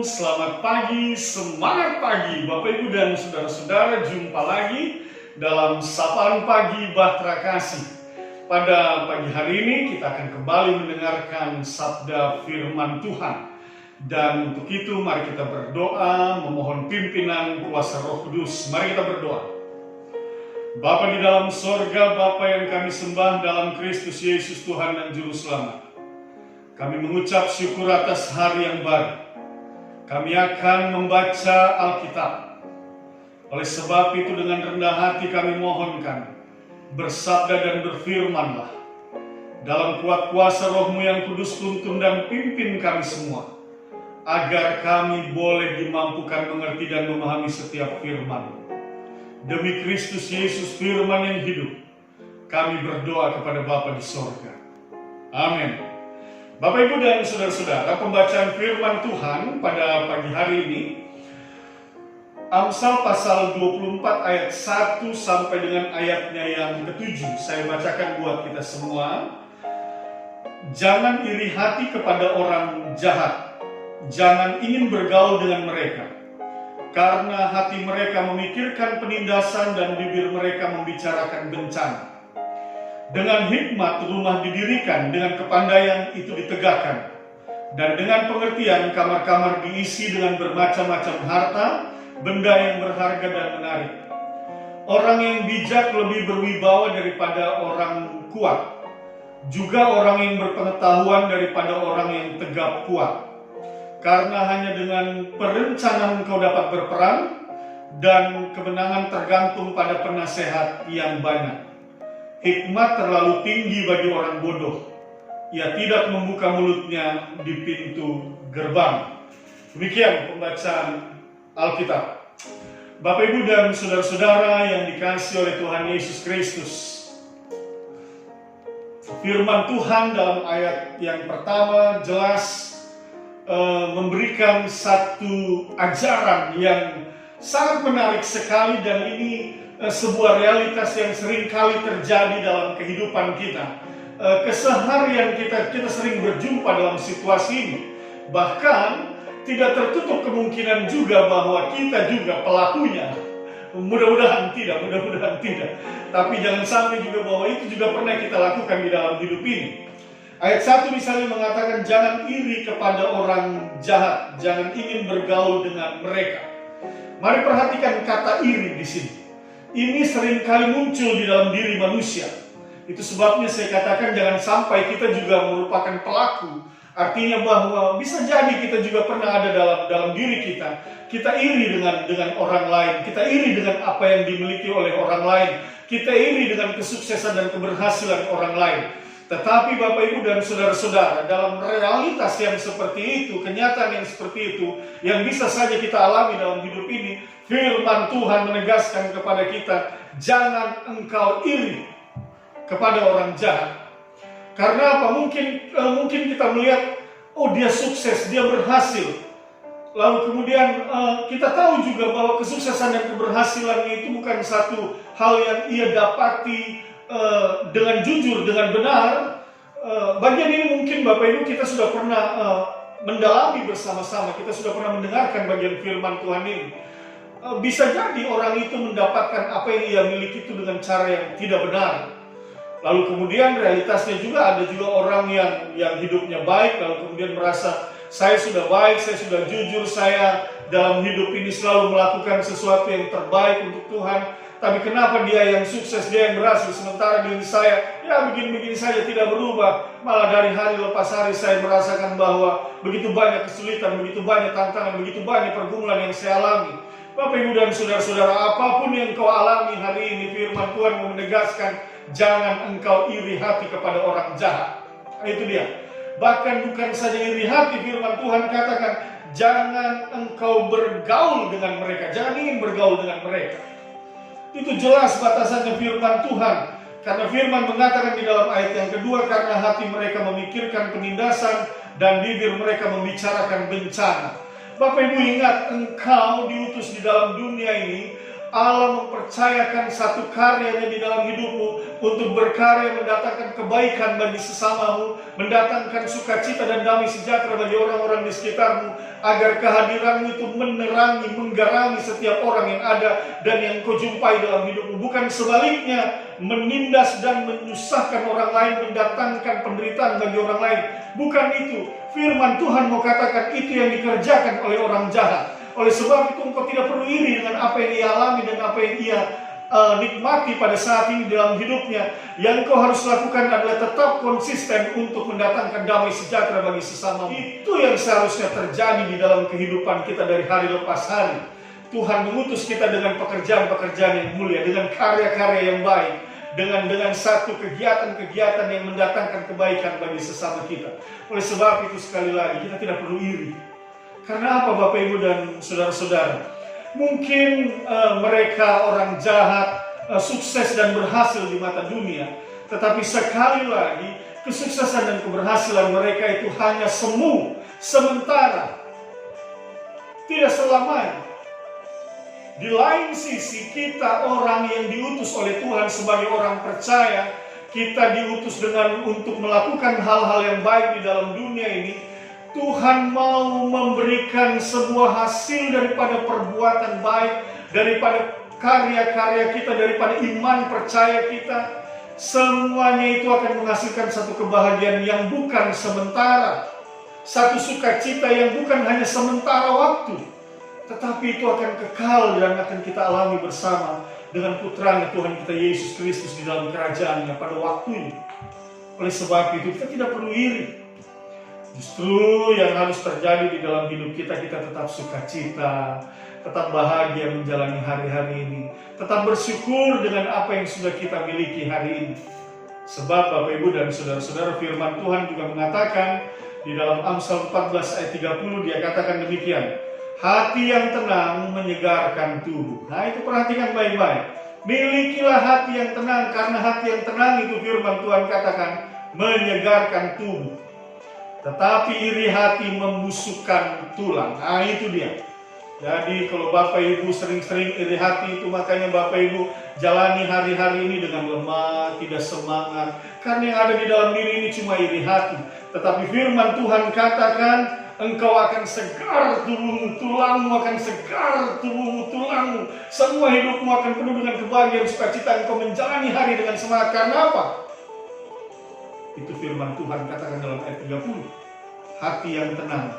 selamat pagi, semangat pagi Bapak Ibu dan saudara-saudara. Jumpa lagi dalam Sapaan Pagi Bahtera Kasih. Pada pagi hari ini kita akan kembali mendengarkan sabda firman Tuhan. Dan untuk itu mari kita berdoa memohon pimpinan kuasa Roh Kudus. Mari kita berdoa. Bapa di dalam sorga, Bapa yang kami sembah dalam Kristus Yesus Tuhan dan Juru Selamat. Kami mengucap syukur atas hari yang baru. Kami akan membaca Alkitab. Oleh sebab itu dengan rendah hati kami mohonkan, bersabda dan berfirmanlah. Dalam kuat kuasa Roh-Mu yang kudus tuntun dan pimpin kami semua, agar kami boleh dimampukan mengerti dan memahami setiap firman. Demi Kristus Yesus firman yang hidup, kami berdoa kepada Bapa di sorga. Amin. Bapak Ibu dan saudara-saudara, pembacaan firman Tuhan pada pagi hari ini Amsal pasal 24 ayat 1 sampai dengan ayatnya yang ke-7. Saya bacakan buat kita semua. Jangan iri hati kepada orang jahat, jangan ingin bergaul dengan mereka, karena hati mereka memikirkan penindasan dan bibir mereka membicarakan bencana. Dengan hikmat rumah didirikan, dengan kepandaian itu ditegakkan, dan dengan pengertian kamar-kamar diisi dengan bermacam-macam harta, benda yang berharga dan menarik. Orang yang bijak lebih berwibawa daripada orang kuat, juga orang yang berpengetahuan daripada orang yang tegap kuat. Karena hanya dengan perencanaan kau dapat berperang, dan kemenangan tergantung pada penasehat yang banyak. Hikmat terlalu tinggi bagi orang bodoh. Ia tidak membuka mulutnya di pintu gerbang. Demikian pembacaan Alkitab. Bapak Ibu dan saudara-saudara yang dikasihi oleh Tuhan Yesus Kristus. Firman Tuhan dalam ayat yang pertama jelas memberikan satu ajaran yang sangat menarik sekali, dan ini sebuah realitas yang sering kali terjadi dalam kehidupan kita. Keseharian kita sering berjumpa dalam situasi ini. Bahkan tidak tertutup kemungkinan juga bahwa kita juga pelakunya. Mudah-mudahan tidak. Tapi jangan sampai juga bahwa itu juga pernah kita lakukan di dalam hidup ini. Ayat 1 misalnya mengatakan jangan iri kepada orang jahat, jangan ingin bergaul dengan mereka. Mari perhatikan kata iri di sini. Ini seringkali muncul di dalam diri manusia. Itu sebabnya saya katakan jangan sampai kita juga merupakan pelaku. Artinya bahwa bisa jadi kita juga pernah ada dalam diri kita. Kita iri dengan orang lain. Kita iri dengan apa yang dimiliki oleh orang lain. Kita iri dengan kesuksesan dan keberhasilan orang lain. Tetapi Bapak Ibu dan saudara-saudara, dalam realitas yang seperti itu, kenyataan yang seperti itu, yang bisa saja kita alami dalam hidup ini, firman Tuhan menegaskan kepada kita, jangan engkau iri kepada orang jahat. Karena apa? Mungkin kita melihat, oh dia sukses, dia berhasil. Lalu kemudian kita tahu juga bahwa kesuksesan dan keberhasilannya itu bukan satu hal yang ia dapati dengan jujur, dengan benar. Bagian ini mungkin Bapak Ibu kita sudah pernah mendalami bersama-sama. Kita sudah pernah mendengarkan bagian firman Tuhan ini. Bisa jadi orang itu mendapatkan apa yang ia miliki itu dengan cara yang tidak benar. Lalu kemudian realitasnya juga ada juga orang yang hidupnya baik, lalu kemudian merasa saya sudah baik, saya sudah jujur, saya dalam hidup ini selalu melakukan sesuatu yang terbaik untuk Tuhan. Tapi kenapa dia yang sukses, dia yang berhasil, sementara diri saya ya begini-begini saja, tidak berubah. Malah dari hari lepas hari saya merasakan bahwa begitu banyak kesulitan, begitu banyak tantangan, begitu banyak pergumulan yang saya alami. Bapak Ibu dan saudara-saudara, apapun yang kau alami hari ini, firman Tuhan menegaskan jangan engkau iri hati kepada orang jahat. Itu dia. Bahkan bukan saja iri hati, firman Tuhan katakan jangan engkau bergaul dengan mereka, jangan ingin bergaul dengan mereka. Itu jelas batasannya firman Tuhan. Karena firman mengatakan di dalam ayat yang kedua, karena hati mereka memikirkan penindasan dan bibir mereka membicarakan bencana. Bapak Ibu ingat, engkau diutus di dalam dunia ini Allah mempercayakan satu karyanya di dalam hidupmu untuk berkarya mendatangkan kebaikan bagi sesamamu, mendatangkan sukacita dan damai sejahtera bagi orang-orang di sekitarmu, agar kehadiranmu itu menerangi, menggarami setiap orang yang ada dan yang kau jumpai dalam hidupmu. Bukan sebaliknya, menindas dan menyusahkan orang lain, mendatangkan penderitaan bagi orang lain. Bukan itu. Firman Tuhan mau katakan itu yang dikerjakan oleh orang jahat. Oleh sebab itu engkau tidak perlu iri dengan apa yang ia alami dan apa yang ia nikmati pada saat ini dalam hidupnya. Yang kau harus lakukan adalah tetap konsisten untuk mendatangkan damai sejahtera bagi sesama. Itu yang seharusnya terjadi di dalam kehidupan kita dari hari lepas hari. Tuhan mengutus kita dengan pekerjaan-pekerjaan yang mulia, dengan karya-karya yang baik, dengan satu kegiatan-kegiatan yang mendatangkan kebaikan bagi sesama kita. Oleh sebab itu sekali lagi kita tidak perlu iri. Karena apa Bapak Ibu dan saudara-saudara? Mungkin mereka orang jahat sukses dan berhasil di mata dunia, tetapi sekali lagi kesuksesan dan keberhasilan mereka itu hanya semu, sementara, tidak selamanya. Di lain sisi kita orang yang diutus oleh Tuhan sebagai orang percaya, kita diutus untuk melakukan hal-hal yang baik di dalam dunia ini. Tuhan mau memberikan sebuah hasil daripada perbuatan baik, daripada karya-karya kita, daripada iman percaya kita. Semuanya itu akan menghasilkan satu kebahagiaan yang bukan sementara, satu sukacita yang bukan hanya sementara waktu, tetapi itu akan kekal dan akan kita alami bersama dengan putranya Tuhan kita Yesus Kristus di dalam kerajaannya pada waktunya. Oleh sebab itu kita tidak perlu iri. Justru yang harus terjadi di dalam hidup kita tetap sukacita, tetap bahagia menjalani hari-hari ini, tetap bersyukur dengan apa yang sudah kita miliki hari ini. Sebab Bapak Ibu dan saudara-saudara, firman Tuhan juga mengatakan di dalam Amsal 14 ayat 30, dia katakan demikian, hati yang tenang menyegarkan tubuh. Nah itu perhatikan baik-baik. Milikilah hati yang tenang, karena hati yang tenang itu firman Tuhan katakan menyegarkan tubuh. Tetapi iri hati membusukkan tulang. Nah itu dia. Jadi kalau Bapak Ibu sering-sering iri hati itu, makanya Bapak Ibu jalani hari-hari ini dengan lemah, tidak semangat. Karena yang ada di dalam diri ini cuma iri hati. Tetapi firman Tuhan katakan, engkau akan segar tubuhmu, tulangmu akan segar tubuhmu, tulangmu. Semua hidupmu akan penuh dengan kebahagiaan, sukacita. Engkau menjalani hari dengan semangat. Karena apa? Itu firman Tuhan katakan dalam ayat 30. Hati yang tenang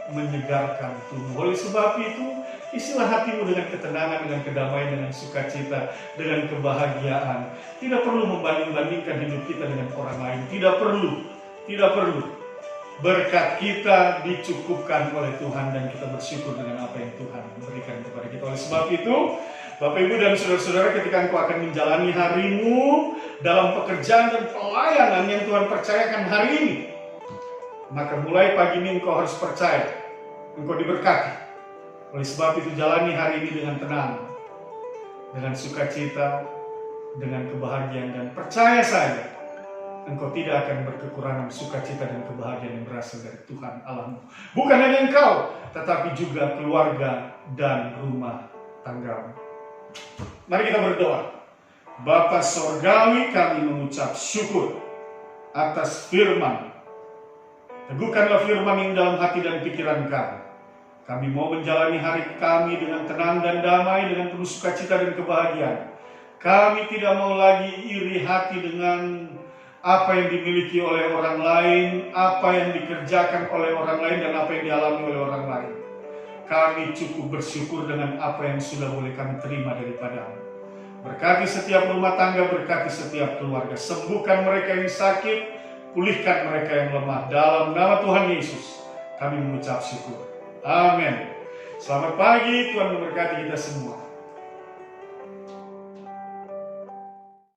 menyegarkan tubuh. Oleh sebab itu, isilah hatimu dengan ketenangan, dengan kedamaian, dengan sukacita, dengan kebahagiaan. Tidak perlu membanding-bandingkan hidup kita dengan orang lain. Tidak perlu. Berkat kita dicukupkan oleh Tuhan dan kita bersyukur dengan apa yang Tuhan berikan kepada kita. Oleh sebab itu, Bapak Ibu dan saudara-saudara, ketika engkau akan menjalani harimu dalam pekerjaan dan pelayanan yang Tuhan percayakan hari ini, maka mulai pagi ini engkau harus percaya, engkau diberkati. Oleh sebab itu jalani hari ini dengan tenang, dengan sukacita, dengan kebahagiaan, dan percaya saja, engkau tidak akan berkekurangan sukacita dan kebahagiaan yang berasal dari Tuhan Allahmu. Bukan hanya engkau, tetapi juga keluarga dan rumah tanggamu. Mari kita berdoa. Bapa Sorgawi, kami mengucap syukur atas firman. Teguhkanlah firman yang dalam hati dan pikiran kami. Kami mau menjalani hari kami dengan tenang dan damai, dengan penuh sukacita dan kebahagiaan. Kami tidak mau lagi iri hati dengan apa yang dimiliki oleh orang lain, apa yang dikerjakan oleh orang lain, dan apa yang dialami oleh orang lain. Kami cukup bersyukur dengan apa yang sudah boleh kami terima daripada-Mu. Berkati setiap rumah tangga, berkati setiap keluarga. Sembuhkan mereka yang sakit, pulihkan mereka yang lemah. Dalam nama Tuhan Yesus, kami mengucap syukur. Amin. Selamat pagi, Tuhan memberkati kita semua.